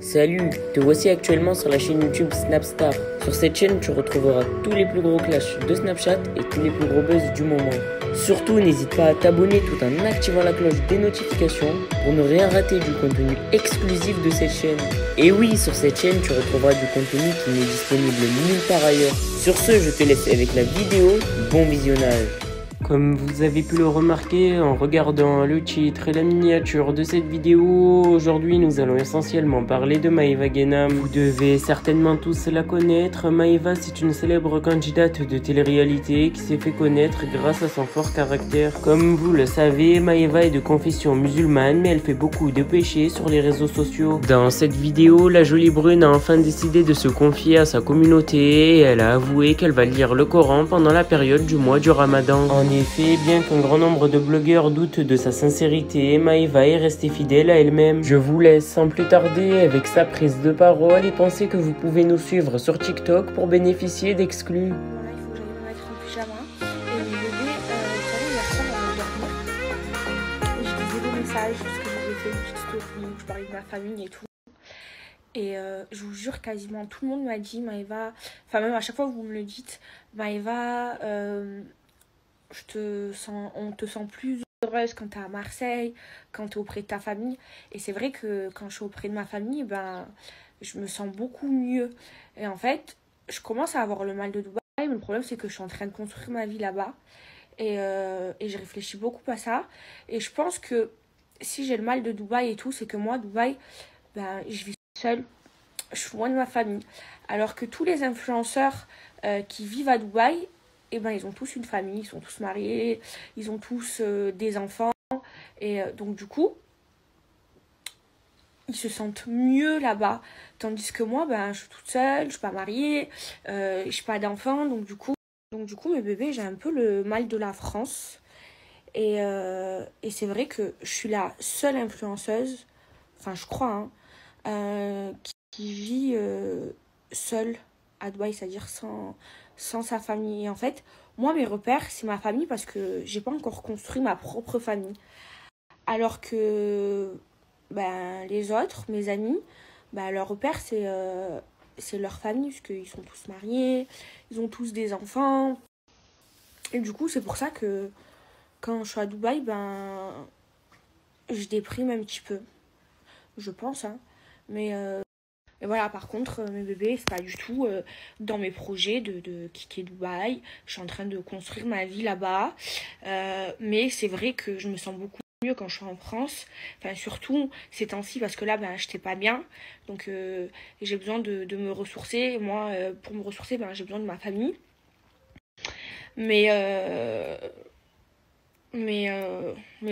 Salut, te voici actuellement sur la chaîne YouTube Snapstar. Sur cette chaîne, tu retrouveras tous les plus gros clashs de Snapchat et tous les plus gros buzz du moment. Surtout, n'hésite pas à t'abonner tout en activant la cloche des notifications pour ne rien rater du contenu exclusif de cette chaîne. Et oui, sur cette chaîne, tu retrouveras du contenu qui n'est disponible nulle part ailleurs. Sur ce, je te laisse avec la vidéo. Bon visionnage. Comme vous avez pu le remarquer en regardant le titre et la miniature de cette vidéo, aujourd'hui nous allons essentiellement parler de Maeva Guénam. Vous devez certainement tous la connaître. Maeva, c'est une célèbre candidate de télé-réalité qui s'est fait connaître grâce à son fort caractère. Comme vous le savez, Maeva est de confession musulmane, mais elle fait beaucoup de péchés sur les réseaux sociaux. Dans cette vidéo, la jolie brune a enfin décidé de se confier à sa communauté et elle a avoué qu'elle va lire le Coran pendant la période du mois du Ramadan. En effet, bien qu'un grand nombre de blogueurs doutent de sa sincérité, Maeva est restée fidèle à elle-même. Je vous laisse sans plus tarder avec sa prise de parole et pensez que vous pouvez nous suivre sur TikTok pour bénéficier d'exclus. Voilà, il faut que j'aille me mettre en pyjama. Et mon bébé, vous savez, hier soir, avant de dormir, je lisais vos messages, parce que j'avais fait une petite story où je parlais de ma famille et tout. Et je vous jure, quasiment tout le monde m'a dit, Maeva, enfin même à chaque fois que vous me le dites, Maeva, on te sent plus heureuse quand t'es à Marseille, quand t'es auprès de ta famille. Et c'est vrai que quand je suis auprès de ma famille, ben, je me sens beaucoup mieux. Et en fait, je commence à avoir le mal de Dubaï, mais le problème c'est que je suis en train de construire ma vie là-bas. Et je réfléchis beaucoup à ça. Et je pense que si j'ai le mal de Dubaï et tout, c'est que moi, Dubaï, ben, je vis seule, je suis loin de ma famille. Alors que tous les influenceurs qui vivent à Dubaï, eh ben, ils ont tous une famille, ils sont tous mariés, ils ont tous des enfants. Et donc du coup, ils se sentent mieux là-bas. Tandis que moi, ben, je suis toute seule, je suis pas mariée, je n'ai pas d'enfants. Donc du coup, mes bébés, j'ai un peu le mal de la France. Et c'est vrai que je suis la seule influenceuse, enfin je crois, qui vit seule à Dubaï, c'est-à-dire sans sa famille. Et en fait, moi, mes repères, c'est ma famille parce que j'ai pas encore construit ma propre famille. Alors que ben, les autres, mes amis, ben, leur repère, c'est leur famille, parce qu'ils sont tous mariés, ils ont tous des enfants. Et du coup, c'est pour ça que quand je suis à Dubaï, ben, je déprime un petit peu. Je pense, hein. Mais et voilà, par contre, mes bébés, c'est pas du tout dans mes projets de quitter Dubaï. Je suis en train de construire ma vie là-bas. Mais c'est vrai que je me sens beaucoup mieux quand je suis en France. Enfin, surtout ces temps-ci, parce que là, ben, j'étais pas bien. Donc, j'ai besoin de me ressourcer. Moi, pour me ressourcer, ben, j'ai besoin de ma famille. Mais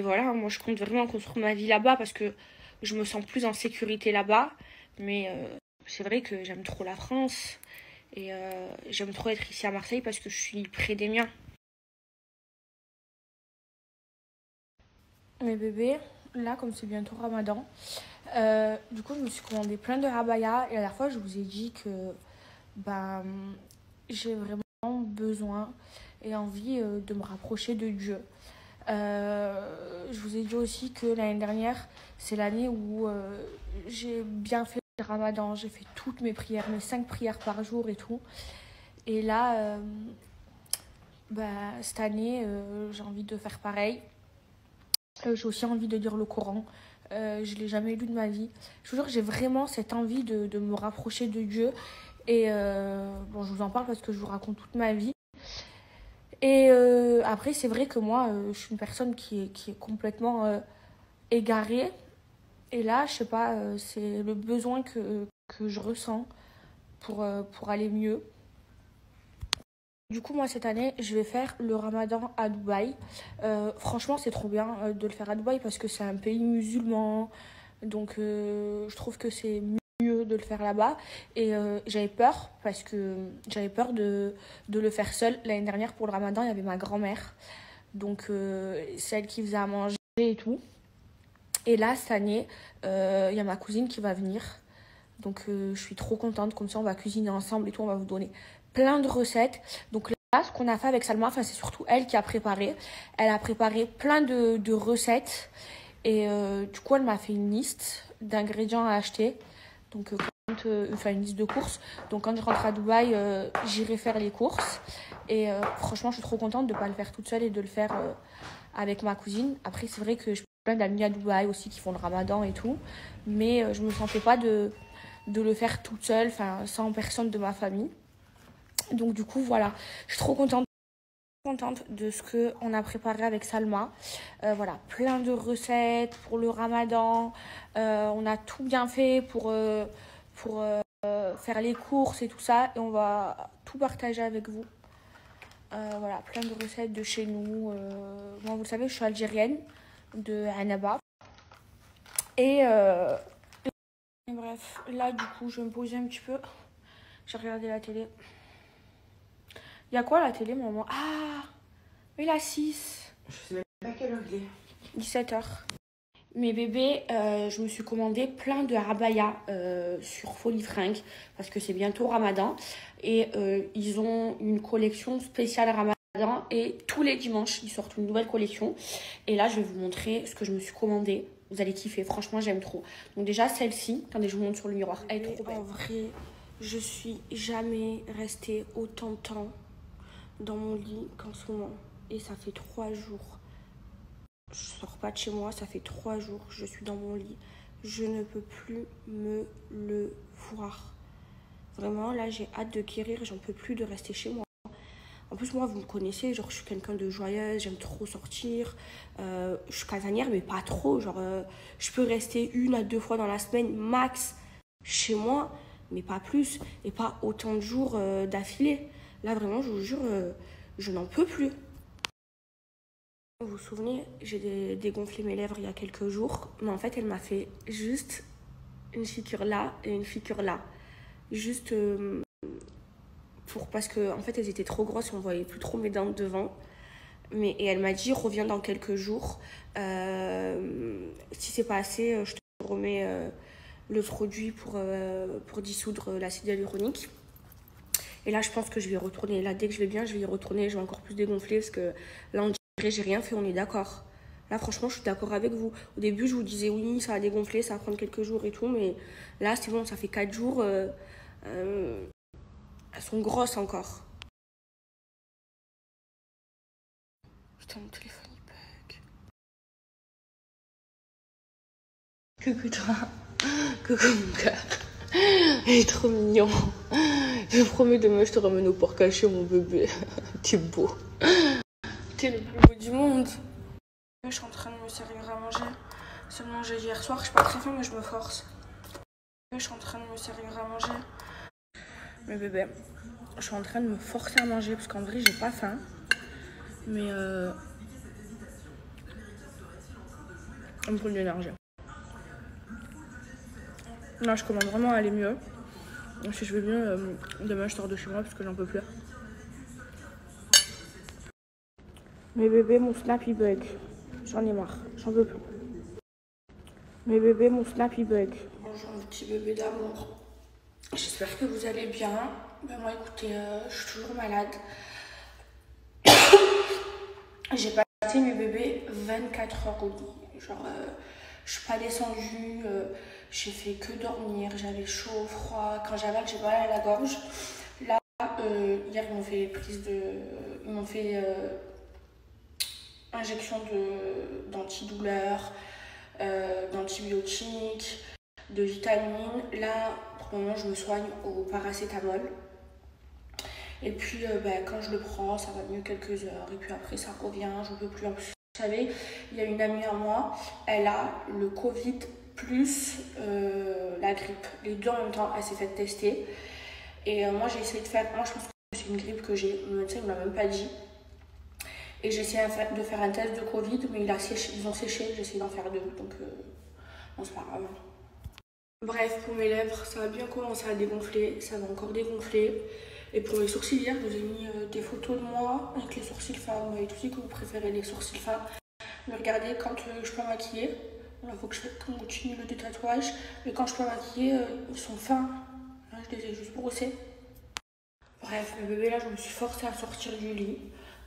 voilà, moi, je compte vraiment construire ma vie là-bas parce que je me sens plus en sécurité là-bas. Mais c'est vrai que j'aime trop la France et j'aime trop être ici à Marseille parce que je suis près des miens. Mes bébés, là, comme c'est bientôt Ramadan, du coup, je me suis commandé plein de rabayas. Et à la fois, je vous ai dit que ben, j'ai vraiment besoin et envie de me rapprocher de Dieu. Je vous ai dit aussi que l'année dernière, c'est l'année où j'ai bien fait le Ramadan. J'ai fait toutes mes prières, mes 5 prières par jour et tout. Et là, cette année, j'ai envie de faire pareil. J'ai aussi envie de lire le Coran. Je ne l'ai jamais lu de ma vie. Je vous jure, j'ai vraiment cette envie de me rapprocher de Dieu. Et bon, je vous en parle parce que je vous raconte toute ma vie. Et après, c'est vrai que moi, je suis une personne qui est complètement égarée. Et là, je sais pas, c'est le besoin que je ressens pour aller mieux. Du coup, moi, cette année, je vais faire le Ramadan à Dubaï. Franchement, c'est trop bien de le faire à Dubaï parce que c'est un pays musulman. Donc, je trouve que c'est mieux de le faire là-bas. Et j'avais peur parce que j'avais peur de le faire seule. L'année dernière, pour le Ramadan, il y avait ma grand-mère. Donc, celle qui faisait à manger et tout. Et là, cette année, il y a ma cousine qui va venir. Donc, je suis trop contente. Comme ça, on va cuisiner ensemble et tout. On va vous donner plein de recettes. Donc là, ce qu'on a fait avec Salma, enfin, c'est surtout elle qui a préparé. Elle a préparé plein de recettes. Et du coup, elle m'a fait une liste d'ingrédients à acheter. Donc, une liste de courses. Donc, quand je rentre à Dubaï, j'irai faire les courses. Et franchement, je suis trop contente de ne pas le faire toute seule et de le faire avec ma cousine. Après, c'est vrai que j'ai plein d'amis à Dubaï aussi qui font le ramadan et tout. Mais je ne me sentais pas de le faire toute seule, sans personne de ma famille. Donc, du coup, voilà. Je suis trop contente de ce qu'on a préparé avec Salma. Voilà, plein de recettes pour le ramadan. On a tout bien fait pour faire les courses et tout ça. Et on va tout partager avec vous. Voilà, plein de recettes de chez nous. Moi, vous le savez, je suis algérienne, de Annaba. Et bref, là, du coup, je vais me poser un petit peu. J'ai regardé la télé. Il y a quoi à la télé, maman? Ah, il a 6. Je sais même pas quelle heure il est. 17h. Mes bébés, je me suis commandé plein de abayas sur Folie Fringues parce que c'est bientôt Ramadan. Et ils ont une collection spéciale Ramadan et tous les dimanches, ils sortent une nouvelle collection. Et là, je vais vous montrer ce que je me suis commandé. Vous allez kiffer, franchement, j'aime trop. Donc déjà, celle-ci, attendez, je vous montre sur le miroir. Elle est trop belle. En vrai, je suis jamais restée autant de temps dans mon lit qu'en ce moment. Et ça fait 3 jours. Je sors pas de chez moi, ça fait 3 jours. Je suis dans mon lit. Je ne peux plus me le voir. Vraiment, là, j'ai hâte de guérir. J'en peux plus de rester chez moi. En plus, moi, vous me connaissez, genre, je suis quelqu'un de joyeuse, j'aime trop sortir. Je suis casanière, mais pas trop. Genre, je peux rester 1 à 2 fois dans la semaine, max, chez moi, mais pas plus. Et pas autant de jours d'affilée. Là, vraiment, je vous jure, je n'en peux plus. Vous vous souvenez, j'ai dégonflé mes lèvres il y a quelques jours. Mais en fait, elle m'a fait juste une piqûre là et une piqûre là. Juste... parce que en fait elles étaient trop grosses, on voyait plus trop mes dents de devant. Et elle m'a dit reviens dans quelques jours. Si c'est pas assez, je te remets le produit pour dissoudre l'acide hyaluronique. Et là je pense que je vais y retourner. Là dès que je vais bien, je vais y retourner. Je vais encore plus dégonfler parce que là on dirait j'ai rien fait, on est d'accord. Là franchement je suis d'accord avec vous. Au début je vous disais oui ça va dégonfler, ça va prendre quelques jours et tout. Mais là c'est bon, ça fait 4 jours. Elles sont grosses encore. Putain, mon téléphone il bug. Coucou toi. Coucou mon cœur. Il est trop mignon. Je promets demain je te ramène au port caché mon bébé. T'es beau. T'es le plus beau du monde. Je suis en train de me servir à manger. Seulement j'ai hier soir, je suis pas très faim mais je me force. Je suis en train de me servir à manger. Mais bébé, je suis en train de me forcer à manger parce qu'en vrai j'ai pas faim. Mais on me prend de l'énergie. Là je commence vraiment à aller mieux. Donc si je vais mieux, demain je sors de chez moi parce que j'en peux plus. Mais bébé, mon snap il bug. J'en ai marre, j'en peux plus. Mais bébé, mon snap il bug. Bonjour mon petit bébé d'amour. J'espère que vous allez bien. Ben moi écoutez, je suis toujours malade. J'ai passé mes bébés 24 heures au lit. Genre, je suis pas descendue, j'ai fait que dormir, j'avais chaud, froid. Quand j'avale, j'ai mal à la gorge. Là, hier, ils m'ont fait ils m'ont fait injection d'antidouleur, d'antibiotiques, de vitamines. Là, pour le moment, je me soigne au paracétamol. Et puis, quand je le prends, ça va mieux quelques heures. Et puis après, ça revient, je ne peux plus. En plus, vous savez, il y a une amie à moi, elle a le Covid plus la grippe. Les deux en même temps, elle s'est fait tester. Et moi, j'ai essayé de faire... Moi, je pense que c'est une grippe que j'ai. Le médecin ne m'a même pas dit. Et j'ai essayé de faire un test de Covid, mais ils ont séché. J'ai essayé d'en faire 2. Donc, bon, c'est pas grave. Bref, pour mes lèvres, ça va bien commencer à dégonfler. Ça va encore dégonfler. Et pour mes sourcils, hier, je vous ai mis des photos de moi avec les sourcils fins. Vous m'avez tous dit que vous préférez les sourcils fins. Mais regardez, quand je suis pas maquillée, il faut que je continue le détatouage. Mais quand je suis pas maquillée, ils sont fins. Là, je les ai juste brossés. Bref, le bébé, là, je me suis forcée à sortir du lit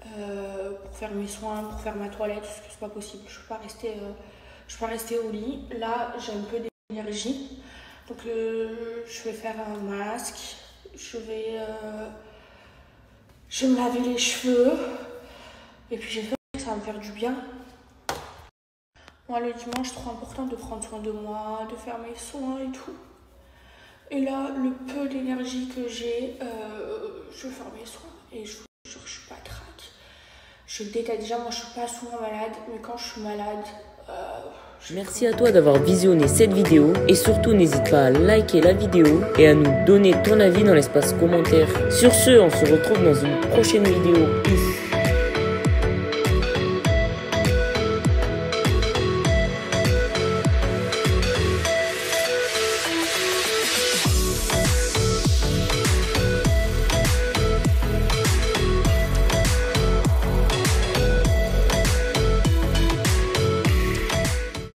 pour faire mes soins, pour faire ma toilette, parce que c'est pas possible. Je peux pas rester au lit. Là, j'ai un peu d'énergie. Donc je vais faire un masque, je vais me laver les cheveux et puis j'espère que ça va me faire du bien. Moi le dimanche c'est trop important de prendre soin de moi, de faire mes soins et tout. Et là le peu d'énergie que j'ai, je vais faire mes soins et je vous jure je suis pas traque. Je déteste déjà, moi je suis pas souvent malade, mais quand je suis malade... Merci à toi d'avoir visionné cette vidéo et surtout n'hésite pas à liker la vidéo et à nous donner ton avis dans l'espace commentaire. Sur ce, on se retrouve dans une prochaine vidéo. Peace.